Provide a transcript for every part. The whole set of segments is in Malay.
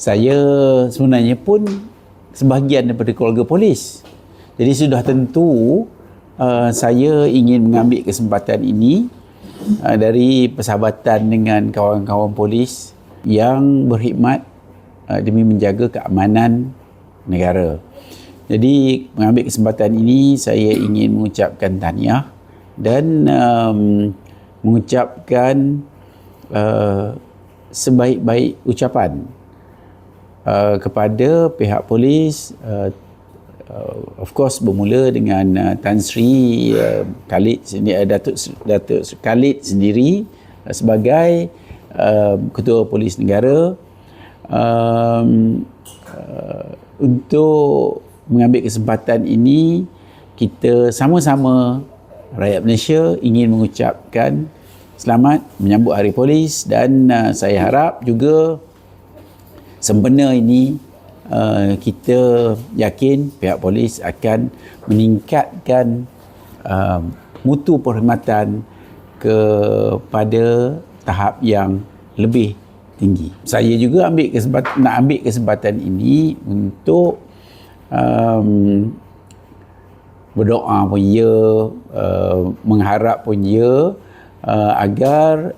Saya sebenarnya pun sebahagian daripada keluarga polis. Jadi sudah tentu saya ingin mengambil kesempatan ini dari persahabatan dengan kawan-kawan polis yang berkhidmat demi menjaga keamanan negara. Jadi mengambil kesempatan ini saya ingin mengucapkan tahniah dan mengucapkan sebaik-baik ucapan kepada pihak polis, of course bermula dengan Tan Sri Khalid Datuk Khalid sendiri sebagai Ketua Polis Negara, untuk mengambil kesempatan ini kita sama-sama rakyat Malaysia ingin mengucapkan selamat menyambut Hari Polis, dan saya harap juga sempena ini kita yakin pihak polis akan meningkatkan mutu perkhidmatan kepada tahap yang lebih tinggi. Saya juga nak ambil kesempatan ini untuk berdoa pun ya, mengharap pun ya, agar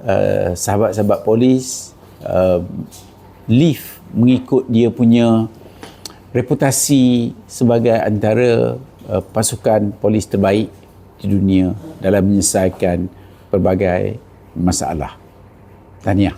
sahabat-sahabat polis live mengikut dia punya reputasi sebagai antara pasukan polis terbaik di dunia dalam menyelesaikan pelbagai masalah. Tahniah.